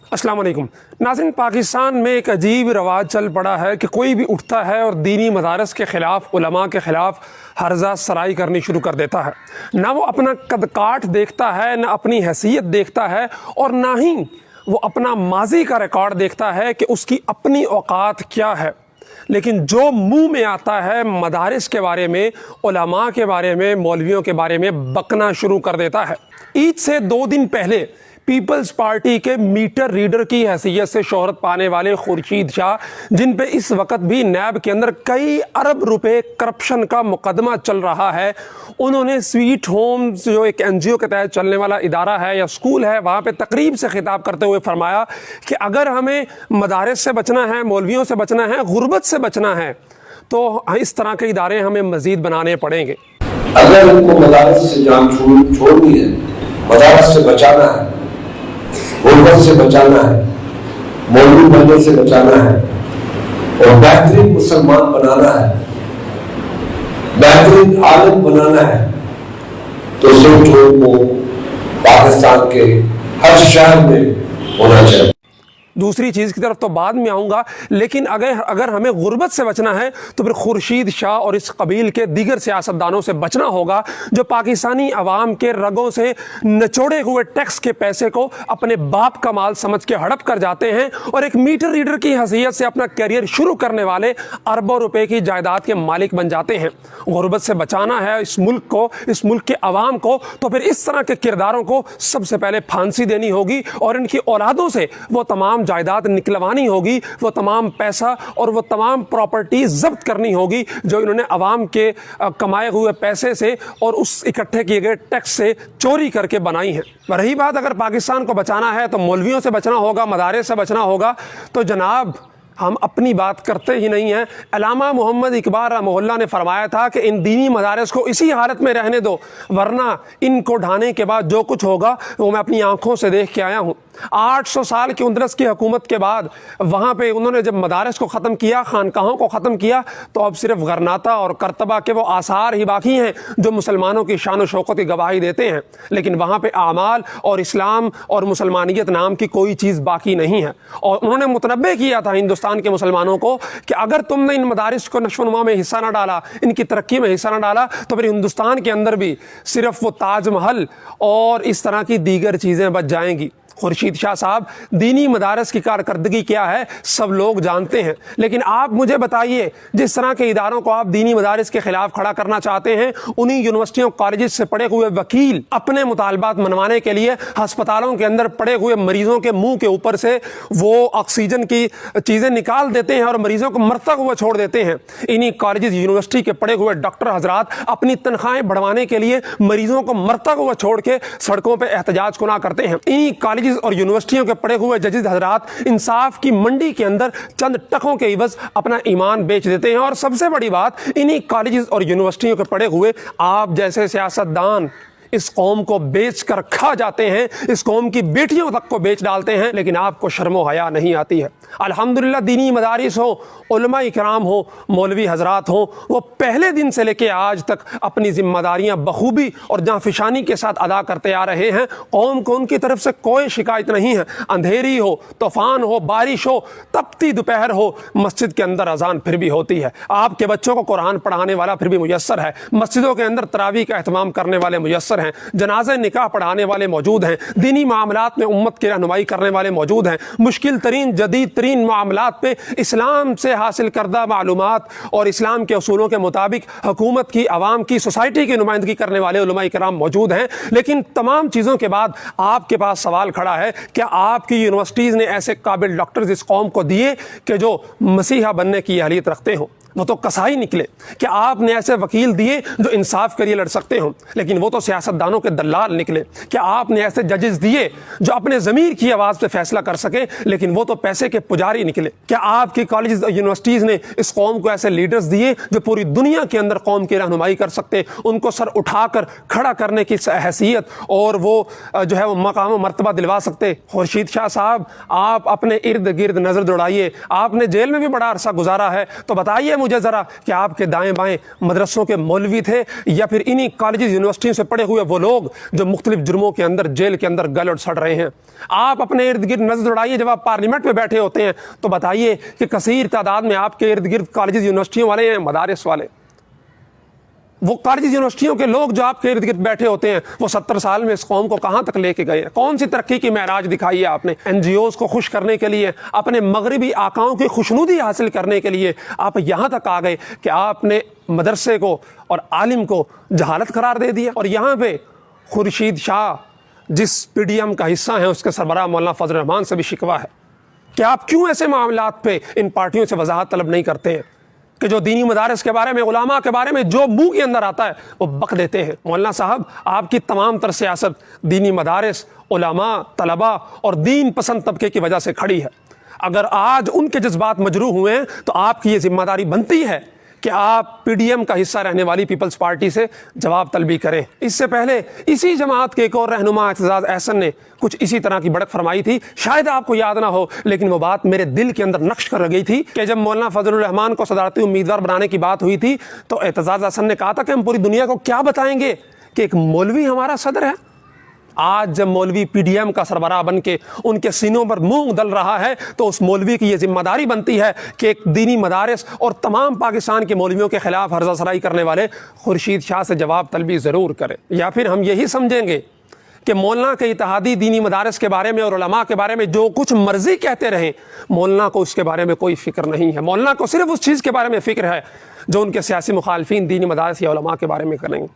अस्सलाम वालेकुम नाज़रीन, पाकिस्तान में एक अजीब रवाज चल पड़ा है कि कोई भी उठता है और दीनी मदारस के ख़िलाफ़, उलमा के ख़िलाफ़ हर्जा सराई करनी शुरू कर देता है। ना वो अपना कदकाठ देखता है, ना अपनी हैसियत देखता है, और ना ही वो अपना माजी का रिकॉर्ड देखता है कि उसकी अपनी औकात क्या है। लेकिन जो मुंह में आता है मदारिस के बारे में, उलमा के बारे में, मौलवियों के बारे में बकना शुरू कर देता है। ईद से 2 दिन पहले पीपल्स पार्टी के मीटर रीडर की हैसियत से शोहरत पाने वाले खुर्शीद शाह, जिन पे इस वक्त भी नैब के अंदर कई अरब रुपए करप्शन का मुकदमा चल रहा है, उन्होंने स्वीट होम्स जो एक NGO के तहत चलने वाला इदारा है या स्कूल है, वहाँ पे तकरीब से खिताब करते हुए फरमाया कि अगर हमें मदारिस से बचना है, मौलवियों से बचना है, गुर्बत से बचना है, तो इस तरह के इदारे हमें मज़ीद बनाने पड़ेंगे। अगर उनको मदारिस से जान छोड़नी है, मदारिस से बचाना है, गुर्बत से बचाना है, मौलवी बनने से बचाना है और बेहतरीन मुसलमान बनाना है, बेहतरीन आलिम बनाना है, तो सिर्फ को पाकिस्तान के हर शहर में होना चाहिए। दूसरी चीज़ की तरफ तो बाद में आऊँगा, लेकिन अगर हमें गुर्बत से बचना है तो फिर खुर्शीद शाह और इस कबील के दीगर सियासतदानों से बचना होगा जो पाकिस्तानी अवाम के रगों से नचोड़े हुए टैक्स के पैसे को अपने बाप का माल समझ के हड़प कर जाते हैं और एक मीटर रीडर की हैसियत से अपना करियर शुरू करने वाले अरबों रुपए की जायदाद के मालिक बन जाते हैं। गुर्बत से बचाना है इस मुल्क को, इस मुल्क के अवाम को, तो फिर इस तरह के किरदारों को सबसे पहले फांसी देनी होगी और इनकी औलादों से वो तमाम जायदाद निकलवानी होगी, वो तमाम पैसा और वो तमाम प्रॉपर्टीज जब्त करनी होगी जो इन्होंने अवाम के कमाए हुए पैसे से और उस इकट्ठे किए गए टैक्स से चोरी करके बनाई है। रही बात अगर पाकिस्तान को बचाना है तो मौलवियों से बचना होगा, मदारिस से बचना होगा, तो जनाब हम अपनी बात करते ही नहीं हैं। अल्लामा मोहम्मद इकबाल रहमहुल्लाह ने फरमाया था कि इन दीनी मदारिस को इसी हालत में रहने दो, वरना इनको ढाने के बाद जो कुछ होगा वो मैं अपनी आंखों से देख के आया हूँ। 800 साल की उंदरस की हुकूमत के बाद वहाँ पे उन्होंने जब मदारिस को ख़त्म किया, खानकाहों को ख़त्म किया, तो अब सिर्फ गरनाता और करतबा के वो आसार ही बाकी हैं जो मुसलमानों की शान और शौकत की गवाही देते हैं, लेकिन वहाँ पे आमाल और इस्लाम और मुसलमानियत नाम की कोई चीज़ बाकी नहीं है। और उन्होंने मुतनब्बे किया था हिंदुस्तान के मुसलमानों को कि अगर तुमने इन मदारिस को नशोनुमा में हिस्सा न डाला, इनकी तरक्की में हिस्सा न डाला, तो फिर हिंदुस्तान के अंदर भी सिर्फ वो ताजमहल और इस तरह की दीगर चीज़ें बच जाएंगी। खुर्शीद शाह साहब, दीनी मदारस की कारकर्दगी क्या है सब लोग जानते हैं, लेकिन आप मुझे बताइए, जिस तरह के इदारों को आप दीनी मदारस के खिलाफ खड़ा करना चाहते हैं, उन्हीं यूनिवर्सिटियों कॉलेज से पढ़े हुए वकील अपने मुतालबात मनवाने के लिए अस्पतालों के अंदर पड़े हुए मरीजों के मुंह के ऊपर से वो ऑक्सीजन की चीज़ें निकाल देते हैं और मरीजों को मरता हुआ छोड़ देते हैं। इन्हीं कॉलेज यूनिवर्सिटी के पढ़े हुए डॉक्टर हजरात अपनी तनख्वाहें बढ़वाने के लिए मरीजों को मरता हुआ छोड़ के सड़कों पर एहतजाज को ना करते हैं। इन्हीं कॉलेज और यूनिवर्सिटियों के पढ़े हुए जजेस हजरात इंसाफ की मंडी के अंदर चंद टकों के इवज अपना ईमान बेच देते हैं। और सबसे बड़ी बात, इन्हीं कॉलेजेस और यूनिवर्सिटियों के पढ़े हुए आप जैसे सियासतदान इस कौम को बेच कर खा जाते हैं, इस कौम की बेटियों तक को बेच डालते हैं, लेकिन आपको शर्मो हया नहीं आती है। अल्हम्दुलिल्लाह दीनी मदारिस हो, उलमा इकराम हो, मौलवी हजरात हो, वो पहले दिन से लेके आज तक अपनी जिम्मेदारियां बखूबी और जांफिशानी के साथ अदा करते आ रहे हैं। कौम को उनकी तरफ से कोई शिकायत नहीं है। अंधेरी हो, तूफान हो, बारिश हो, तपती दोपहर हो, मस्जिद के अंदर अजान फिर भी होती है। आपके बच्चों को कुरान पढ़ाने वाला फिर भी मुयस्सर है। मस्जिदों के अंदर तरावी का एहतमाम करने वाले मुयस्सर हैं, जनाजे निकाह पढ़ाने वाले मौजूद हैं, दीनी मामलात में उम्मत की रहनुमाई करने वाले मौजूद हैं। मुश्किल तरीन जदीद तरीन मामलात पे इस्लाम से हासिल करदा मालूमात और इस्लाम के उसूलों के मुताबिक हुकूमत की, अवाम की, सोसाइटी की नुमाइंदगी करने वाले उलमा इकराम मौजूद हैं। लेकिन तमाम चीज़ों के बाद आपके पास सवाल खड़ा है, क्या आपकी यूनिवर्सिटीज़ ने ऐसे काबिल डॉक्टर्स इस कौम को दिए कि जो मसीहा बनने की अहलियत रखते हो? वो तो कसाई निकले। क्या आपने ऐसे वकील दिए जो इंसाफ के लिए लड़ सकते हो? लेकिन वो तो सियासतदानों के दलाल निकले। क्या आपने ऐसे जजेस दिए जो अपने ज़मीर की आवाज़ पे फैसला कर सके? लेकिन वो तो पैसे के पुजारी निकले। क्या आपकी कॉलेज यूनिवर्सिटीज़ ने इस कौम को ऐसे लीडर्स दिए जो पूरी दुनिया के अंदर कौम की रहनुमाई कर सकते, उनको सर उठाकर खड़ा करने की हैसियत और वो जो है वो मकाम व मर्तबा दिलवा सकते? खुर्शीद शाह साहब, आप अपने इर्द गिर्द नज़र दौड़ाइए। आपने जेल में भी बड़ा अरसा गुजारा है, तो बताइए مجھے ذرا کہ آپ کے دائیں بائیں مدرسوں کے مولوی تھے یا پھر انہی کالجز یونیورسٹیوں سے پڑھے ہوئے وہ لوگ جو مختلف جرموں کے اندر جیل کے اندر گل اور سڑ رہے ہیں؟ آپ اپنے ارد گرد نظر دوڑائیے، جب آپ پارلیمنٹ میں بیٹھے ہوتے ہیں تو بتائیے کہ کثیر تعداد میں آپ کے ارد گرد کالجز یونیورسٹیوں والے ہیں، مدارس والے، وہ کالجز یونیورسٹیوں کے لوگ جو آپ کے ارد گرد بیٹھے ہوتے ہیں وہ 70 سال میں اس قوم کو کہاں تک لے کے گئے ہیں؟ کون سی ترقی کی معراج دکھائی ہے آپ نے؟ این جی اوز کو خوش کرنے کے لیے، اپنے مغربی آقاؤں کی خوشنودی حاصل کرنے کے لیے آپ یہاں تک آ گئے کہ آپ نے مدرسے کو اور عالم کو جہالت قرار دے دیا۔ اور یہاں پہ خورشید شاہ جس پی ڈی ایم کا حصہ ہیں، اس کے سربراہ مولانا فضل الرحمان سے بھی شکوہ ہے کہ آپ کیوں ایسے معاملات پہ ان پارٹیوں سے وضاحت طلب نہیں کرتے ہیں کہ جو دینی مدارس کے بارے میں، علماء کے بارے میں جو منہ کے اندر آتا ہے وہ بک دیتے ہیں۔ مولانا صاحب، آپ کی تمام تر سیاست دینی مدارس، علماء، طلباء اور دین پسند طبقے کی وجہ سے کھڑی ہے۔ اگر آج ان کے جذبات مجروح ہوئے ہیں تو آپ کی یہ ذمہ داری بنتی ہے کہ آپ پی ڈی ایم کا حصہ رہنے والی پیپلز پارٹی سے جواب طلبی کریں۔ اس سے پہلے اسی جماعت کے ایک اور رہنما اعتزاز احسن نے کچھ اسی طرح کی بڑک فرمائی تھی، شاید آپ کو یاد نہ ہو لیکن وہ بات میرے دل کے اندر نقش کر گئی تھی کہ جب مولانا فضل الرحمان کو صدارتی امیدوار بنانے کی بات ہوئی تھی تو اعتزاز احسن نے کہا تھا کہ ہم پوری دنیا کو کیا بتائیں گے کہ ایک مولوی ہمارا صدر ہے۔ آج جب مولوی پی ڈی ایم کا سربراہ بن کے ان کے سینوں پر مونگ دل رہا ہے تو اس مولوی کی یہ ذمہ داری بنتی ہے کہ ایک دینی مدارس اور تمام پاکستان کے مولویوں کے خلاف ہرزہ سرائی کرنے والے خورشید شاہ سے جواب طلبی ضرور کرے۔ یا پھر ہم یہی سمجھیں گے کہ مولانا کے اتحادی دینی مدارس کے بارے میں اور علماء کے بارے میں جو کچھ مرضی کہتے رہیں، مولانا کو اس کے بارے میں کوئی فکر نہیں ہے۔ مولانا کو صرف اس چیز کے بارے میں فکر ہے جو ان کے سیاسی مخالفین دینی مدارس یا علماء کے بارے میں کریں گے۔